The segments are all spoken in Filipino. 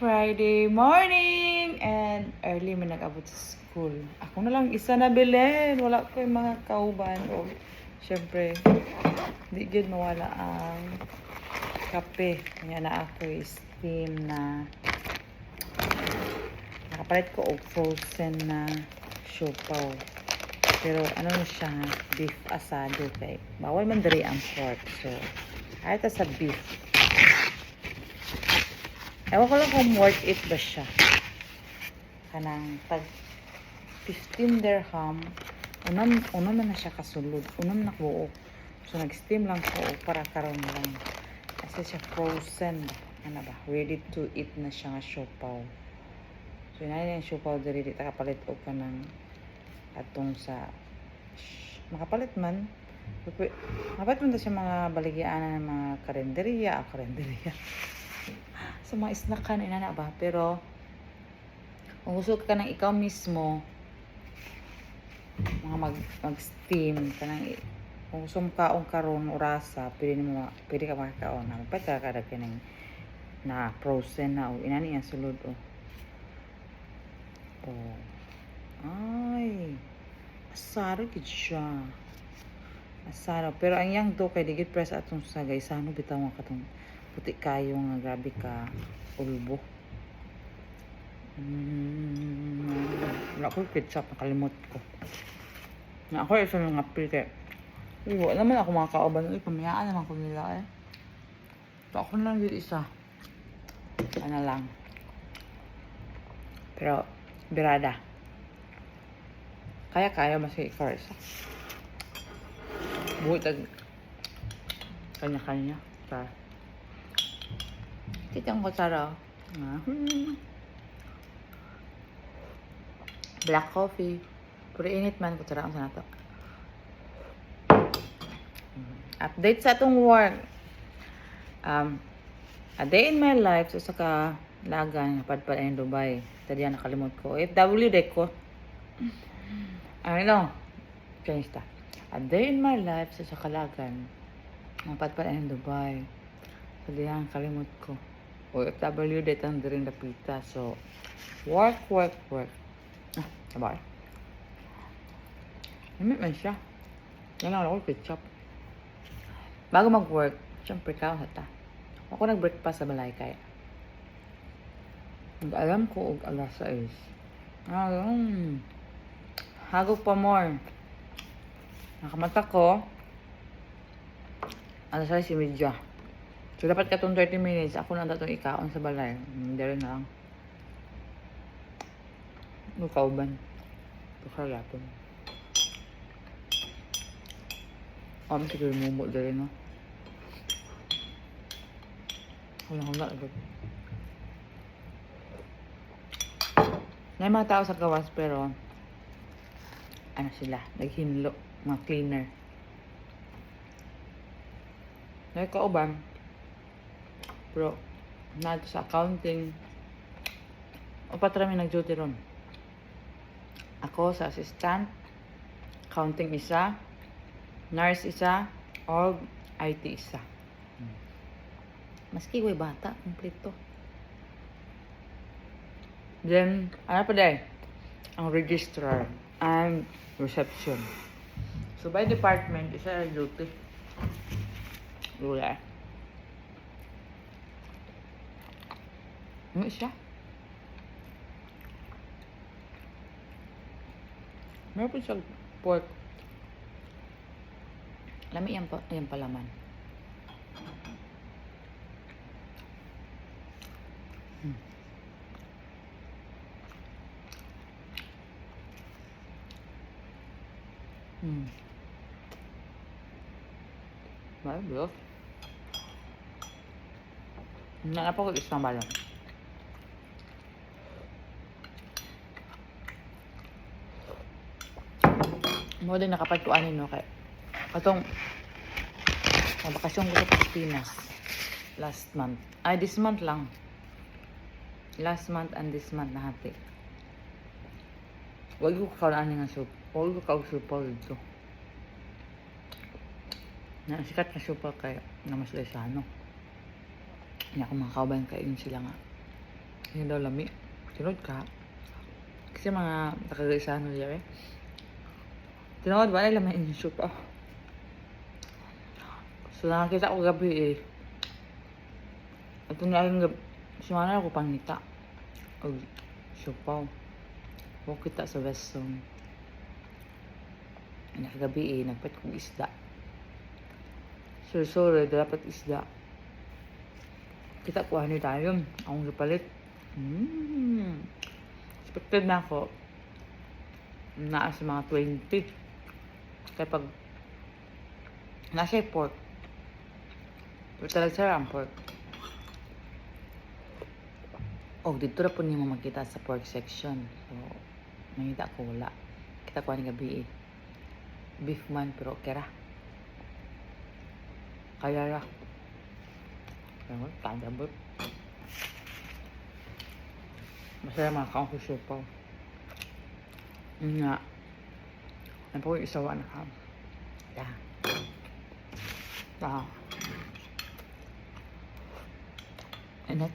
Friday morning and early man nag-abot sa school. Ako na lang isa na bilhin. Wala ko yung mga kauban. O, syempre, di good mawala ang kape. Kaya na ako steam na nakapalit ko og frozen na siopaw. Pero ano na siya, beef asado kay bawal man diri ang pork. So, ay sa beef. Ewan ko lang kung worth it ba siya. Kanang tag 15 dirham. Unam na siya kasulod. Unam na buo. So nag-steam lang ko para karon lang. Kasi siya frozen. Ano ba? Ready to eat na siya nga siopaw. So yun yung siopaw diri dito kapalit o ka ng atong sa makapalit man. Makapalit man siya mga baligyan ng mga karinderya. Karinderya. Sa mga snackan, inana ba? Pero, kung gusto ka ng ikaw mismo, mga mag-steam, kung gusto mo kaong karon orasa, pwede ka makakaon. Pwede ka kada ka na frozen na, o inani yan sulod, o. Oh. Ay, asaro gid siya. Asaro. Pero ang yang do kay digit press atong sagay, sano bitaw nga katong puti kayo nga grabe ka ulbo. Wala ko ketchup, nakalimot ko. Na ako isa ng apil kay wala naman ako mga kauban. Pamayaan naman ko nila eh. So ako na lang yun isa. Ano lang. Pero birada. Kaya maski ikaw isa. Buhay tag kanya-kanya. Sa kitang kutsara. Black coffee. Puro init man kutsara ang sanato. Update sa atong work. A day in my life sa saka lagan padpad in Dubai. Tadiya nakalimot ko. FW day ko. Ano? Change ta. A day in my life sa sakalagan. Padpad in Dubai. Tadiya nakalimot ko. OFW dito ang diring napita. So, work. Sabar. Limit man siya. Yan lang ako ketchup. Bago mag-work, syempre ka hata. Ako nag-breakfast sa balay kaya. Alam ko og alas 6. Hagog pa more. Nakamata ko. Alas 6:30. So, dapat katong 30 minutes, ako na datong ikaon sa balay. Hindi na lang. Kauban. Pakalapon. Siguro mumo dali no. Hula agad. May mga tao sa gawas pero ano sila, naghinlo, mga cleaner. Kauban. Pero, nato sa accounting, patrami nag-duty ron. Ako sa assistant, accounting isa, nurse isa, o IT isa. Maski way bata, kompleto. Then, ano pa dahil? Ang registrar and reception. So, by department, isa na duty. Lula. Ano siya? Meron po siya pork. Lami yan palaman. Bagus. Nggak apa kok isang balon. Mo din nakapagkuanin no kay katong bakasyon ko sa Pilipinas last month. This month lang. Last month and this month na hati. Wag ko kalaan nga soup. Wag ko kausupaw dito. Na sikat na soup kay na mas lesano. Nya ko mga kauban kain sila nga. Yan daw lami. Tinod ka. Kasi mga nakagaisahan nila eh. Tinod ba nila may insyo pa. So nakakita ko gabi eh. At tunyaling gabi. Simana ako pangita. O siupaw. Huwag kita sa Western. Nakagabi eh. Nagpet kong isda. Sorry, dapat isda. Kita ko ano tayo. Akong kapalit. Expected na ako. Naa sa mga 20. Kaya pag nasa pork. Pero talaga sarap ang pork. Oh, dito na po niyo makita sa pork section. So, nakita ko wala. Kita ko ano gabi eh. Beef man, pero okay ra. Kaya ra. Pero, tadabot. Masaya mga kaong susupaw. Nga. Ano po yung isawa na ka? Init.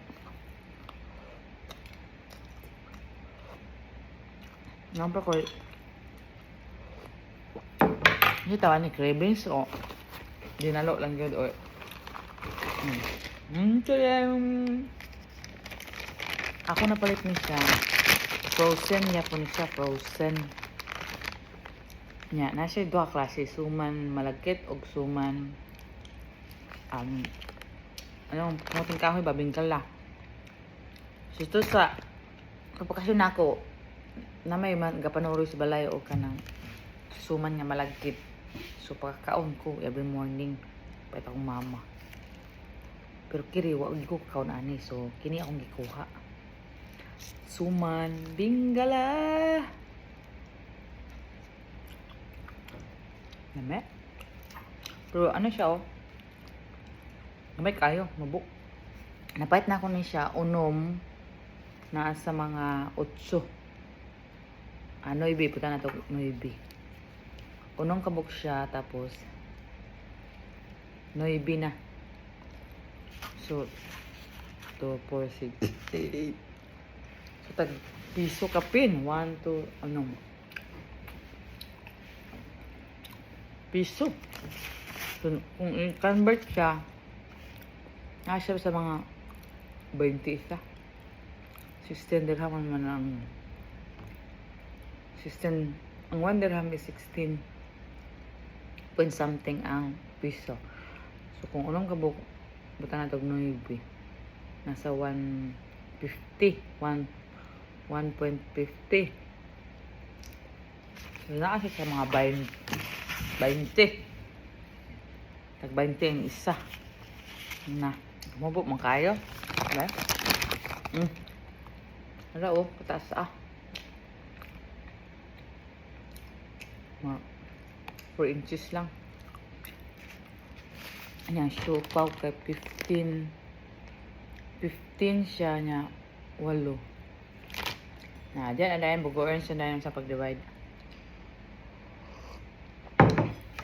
Nga ko hindi tawa ni cravings o dinalo lang yun o ako napalit ni siya frozen niya po ni siya frozen niya nasa dua klase suman malagkit o suman anong kamuting kahoy babingkal la so ito sa kapakasyon ako na may gapanuroy sa balay o kanang suman nga malagkit. So pagkakaon ko every morning pait akong mama. Pero kiri wa ko kaon ani so kini akong gikuha. Suman bingala. Name? Pero ano siya oh. Gamay kayo, mabuk. Napait na ako ni siya unom na sa mga 8. 9 puta na to 9. Unong kabuk siya tapos 9 na. So 2, 4, 6, 8. So tag piso ka pin 1, 2 anong piso. So, kung i-convert siya nasa sa mga 20 isa. 16 dirham man ang 16 ang 1 dirham is 16 point something ang piso. So kung unong kabuk buta na tog 9 nasa 1.50 1.50 so na kasi sa mga 20 tag 20 ang isa na mabuk man kayo diba? Wala oh kataas 4 inches lang. Ayan, siopaw kay 15 siya niya 8. Na, dyan adayan bugoran siya na sa pag-divide.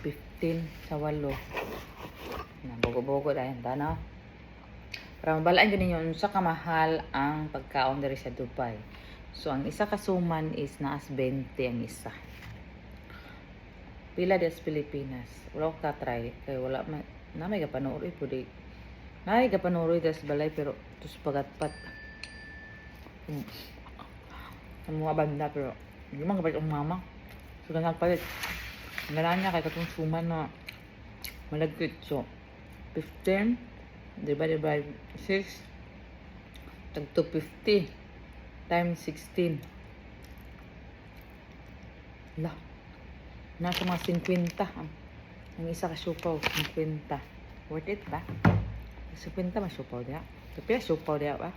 15 sa 8. Na, bugo-bugo dahil tanaw. Para mabalaan dyan ninyo, sa kamahal ang pagkaon dari sa Dubai. So, ang isa kasuman is naas 20 ang isa. Pila des Pilipinas. Wala ko ka-try. Kaya wala na may kapanuroy po di. Na may kapanuroy des balay pero tus pagatpat. Ang mga banda pero hindi man kapalit ang mama. So ganang palit. Ang ganaan niya kay katong suman na malagkit. So 15 divided by 6 tag 250 times 16. Lah. Nasa mga 50 ang isa ka supaw 50 worth it ba 50 masupaw dia tapi supaw dia ba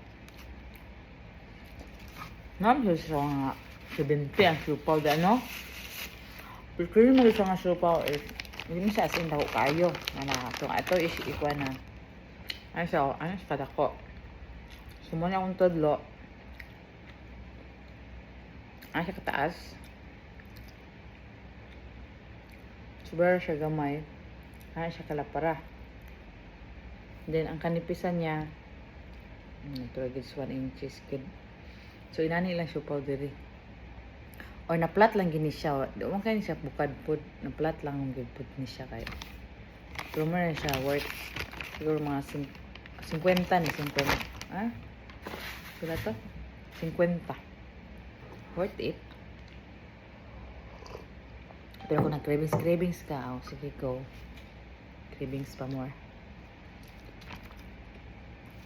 nam sa mga 70 ang supaw dia no pero mo sa mga supaw is hindi siya asin daw kayo na ito is ikwa na ay so ano sa kadako sumuna akong todlo ay sa kataas sobra siya gamay. Siya kalapara. Then, ang kanipisan niya Pero gits 1 inches good. So inani lang siya powder eh. Or na-flat lang gini siya. Di man kayo siya bukad po. Na-flat lang ang good po ni siya kayo. Pero mo na siya worth siguro mga 50 ni 50. Ah? Sila to? 50. Worth it. Pero kung nag-cravings ka, oh, sige go. Cravings pa more.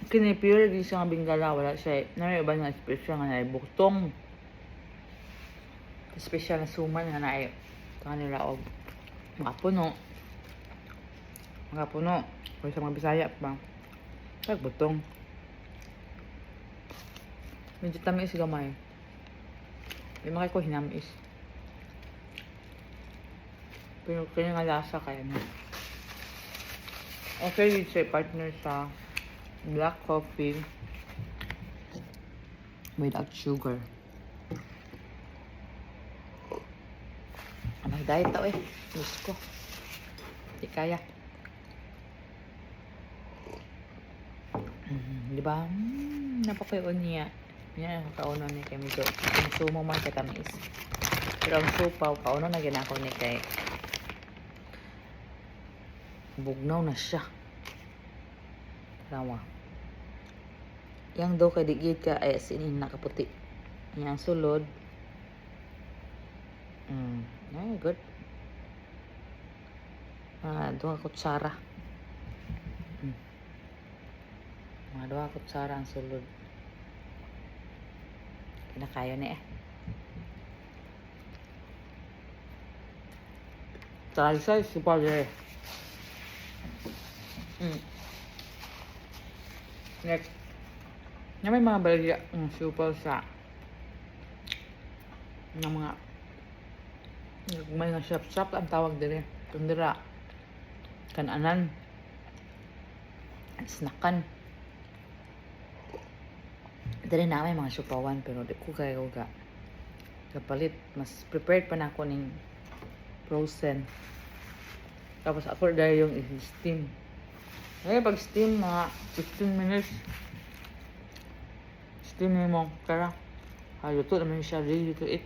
Kini pure di siya nga bingala, wala siya. Na may iba nga special nga na buktong. Special na suman nga na ay kanila og mga puno. Mga puno. O sa mga Bisaya pa. Tag butong. Medyo tamis gamay. May makay ko hinamis. Pero kaya nga lasa kaya na. Okay, it's a partner sa black coffee without sugar. Anong diet tao eh. Diyos ko. Di kaya. Diba? Napapayon niya. Yan ang kauno ni kay medyo. Konsumo man kay tamis. Pero ang supaw, kauno na ginako ni kay bugnaw na siya. Lawa. Yang do kay digid ka ay sinin nakaputi. Yang sulod. Ay, good. Dua kutsara. Mga 2 kutsara ang sulod. Kinakayo na eh. Talisa si Padre. Next. Na may mga balya super sa ng mga may nga shop ang tawag din eh. Tundira. Kananan. Snackan. Dali na may mga supawan pero di ko kayo ga kapalit. Mas prepared pa na ako ng frozen. Tapos ako dahil yung steam. Ngayon pag steam mga 15 minutes. Steam na mo. Kaya luto naman siya ready to eat.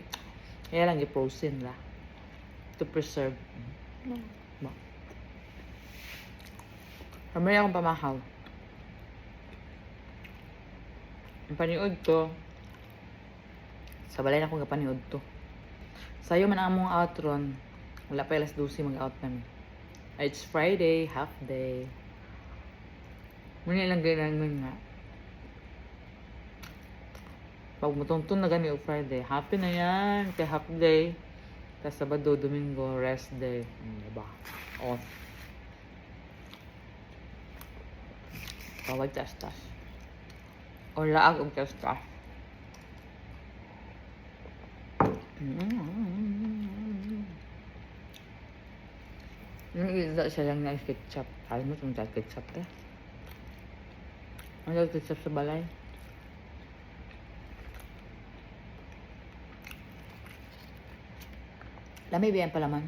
Kaya lang i-frozen la. To preserve. Kamay akong pamahaw. Ang paniod to. Sa balay na akong kapaniod to. Sayo man ang among outron. Wala pa alas 12 mag-out namin. It's Friday, half day. Muna lang ganyan nga. Pag matuntun na gani o Friday, happy na yan. Kaya half day. Tapos Sabado, Domingo, rest day. Diba? Off. Tawag tastas. O laag og tastas. Yung isa siya lang na ketchup. Alam mo itong ketchup eh. Ang ketchup sa balay. Lami ba yan palaman?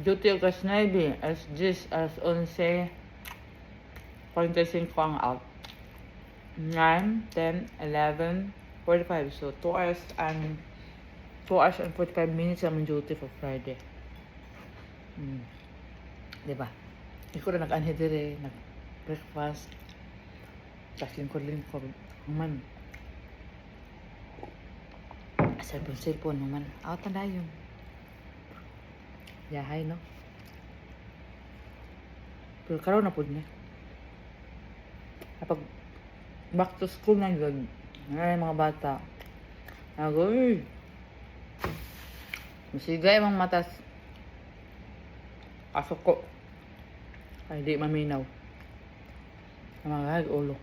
Duty alas 9, as 10, as 11, 45 ang out. 9, 10, 11, 45. So, 2 hours and 45 minutes ang duty for Friday. Diba? Hindi ko na nag-anhe dire, nag-breakfast. Tapos lingkod. Naman. Cellphone naman. Out na yun. Yahay, no? Pero karoon na po niya. Kapag back to school na yun, mga bata. Agoy! Masigay mga matas. Asok ko. Ay, di maminaw. Namagahag ulo.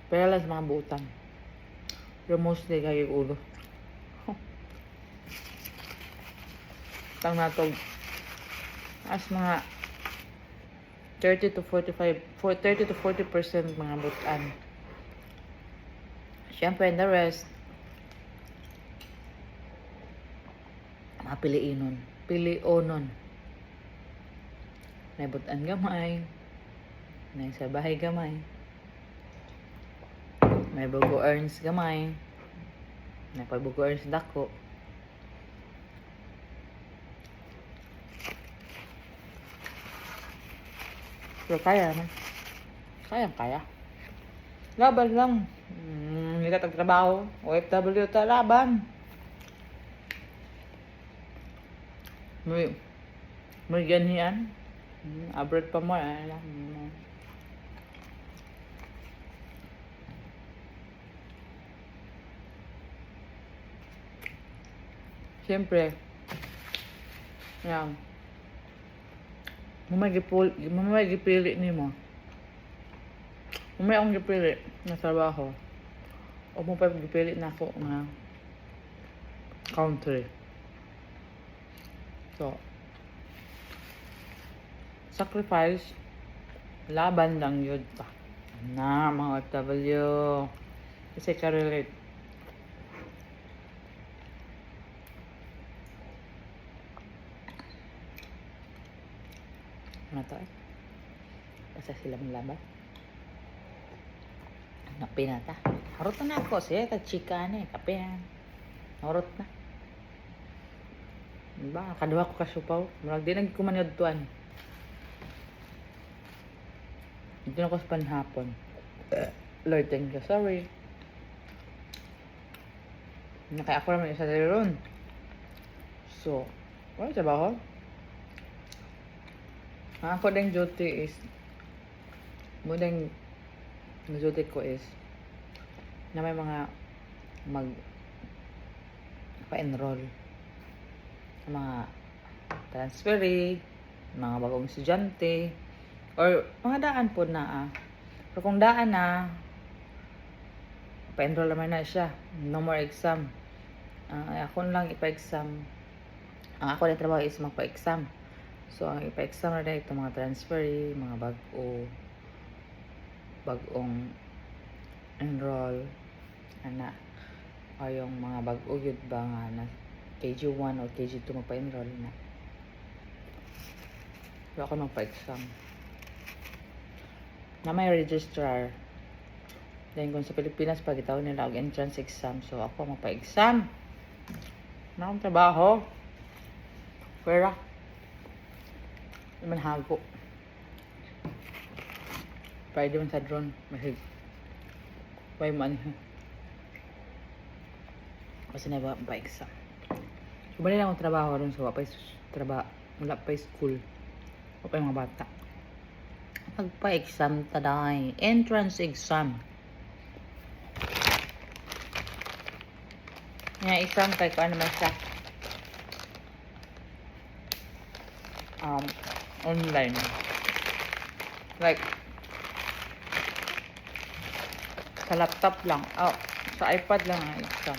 Pero lang sa mga buutan. Pero mostly kaya ulo. Tang natog. As mga 30 to 45, 30 to 40% mga butan. Siyempre, the rest, mga pilionon. May butan gamay, may sa bahay gamay, may bugo earns gamay, may pagbugo earns dako. Pero kaya naman. Kaya. Laban lang. Hindi ka tagtrabaho. OFW ta, laban. May ganyan. Abroad pa mo. Siyempre, yan. Mamay gipili ni mo. Mamay akong gipili na trabaho. O mo pa gipili na ako na country. So, sacrifice, laban lang yun pa. Na, mga OFW. Kasi ka-relate. Ano to eh? Basta sila malaban. Kape na ta. Harot na ako siya. Kag-chika na eh. Kape na. Harot na. Diba? Kaduha ko kasupaw. Marag di nagkumanyod tuan. Dito na ko sa panhapon. Lord, thank you. Sorry. Nakaya ako naman isa dali ron. So, wala trabaho. Ang ako ding duty is mudang duty ko is na may mga pa-enroll mga transferee, mga bagong estudyante or mga daan po na pero kung daan na pa-enroll naman na siya, no more exam. Ako lang ipa-exam. Ang ako na trabaho is magpa-exam. So, ang ipa-exam na rin ito mga transferee, mga bagong enroll, o yung mga bago yun ba nga na KG1 o KG2 magpa-enroll na. So, ako magpa-exam. Na may registrar. Then, kung sa Pilipinas, pag itaw nila ang entrance exam, so ako magpa-exam. Na akong trabaho. Pwera. Naman hago. Pwede man sa drone. Mahig. Pwede man. Kasi na ba exam. So, bali lang akong trabaho rin. So, wala pa school. Wala pa yung mga bata. Magpa-exam taday. Entrance exam. Yung exam kay ko ano man siya. Online. Like, sa laptop lang. Sa iPad lang ang exam.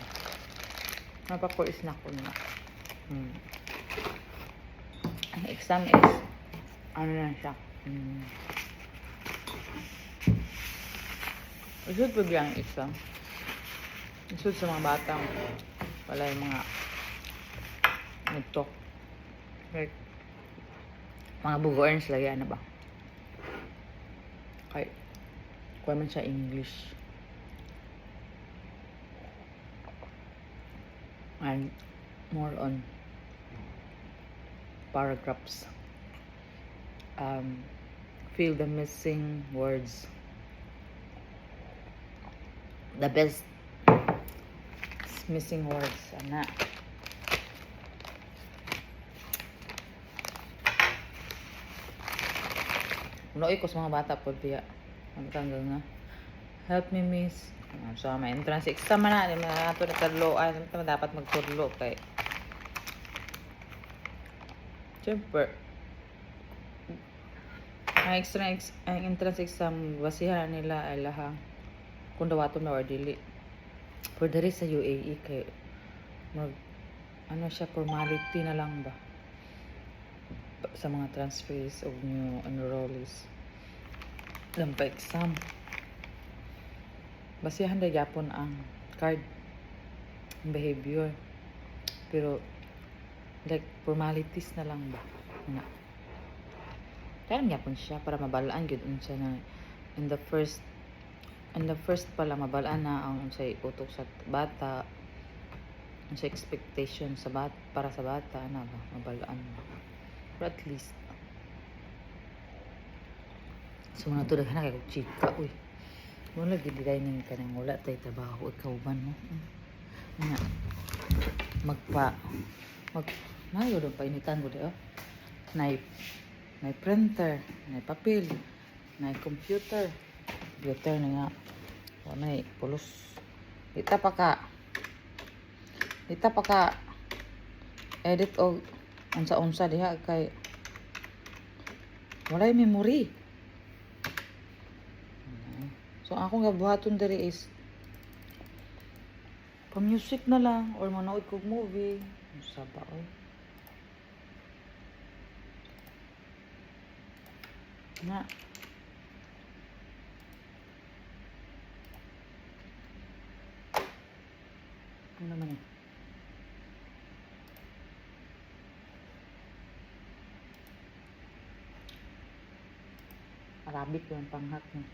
Napakuis na ko na. Ang exam is, ano na siya. Isud po biyang exam. Isud sa mga batang wala yung mga nagtok. Like, mga bugo earns lagi, ano ba? Okay. Kuha man siya English. And more on paragraphs. Fill the missing words. The best missing words. Ana. Unoy ko sa mga bata po diya. Ang tanggal nga. Help me, miss. So, may entrance exam na. Di mga ito na tarloan. Dapat magturlo kay. Siyempre. Ang entrance exam, basihan nila ay lahang kung dawato na or dili. For the rest sa UAE kay ano siya, formality na lang ba sa mga transfers of new enrollees. Lang pa exam. Basihan na yapon ang card. Ang behavior. Pero, like, formalities na lang ba? Na. Kaya yapon siya para mabalaan gyud unsa na in the first pala mabalaan na ang unsay utok sa bata, unsay expectation sa bata para sa bata na ba mabalaan na. But at least so mga to daghan kay chika uy. Wala gid day ning kanang wala tay trabaho ikaw ban mo. Nya mag mayo do painitan ko oh. Nay printer, nay papel, nay computer na nga. Wala pulos. Dita pa ka edit og unsa diha kay walay memory. So akong gabuhaton diri is pa music na lang or manood kog movie. Unsa ba oy? Na ano naman eh. Arabic yung panghat niya.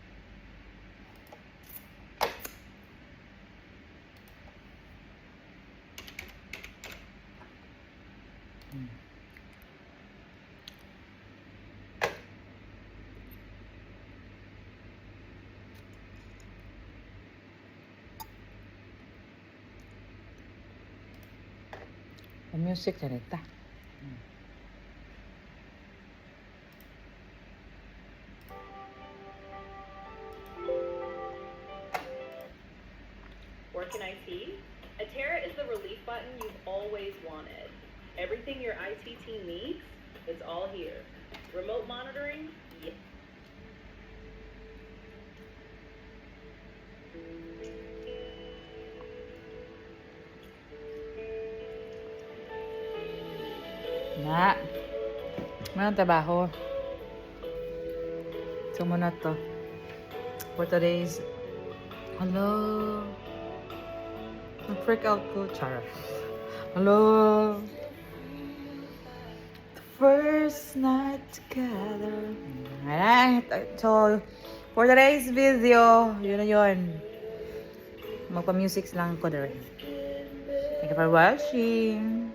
Ang music na nita. Work in IT? Atera is the relief button you've always wanted. Everything your IT team needs, it's all here. Remote monitoring? Yeah. Na. Mayroong trabaho. So muna to. For today's hello. Nag-freak out ko. Chara. Hello. The first night together. Alright. So, for today's video, yun na yun. Magpa-musics lang ko na rin. Thank you for watching.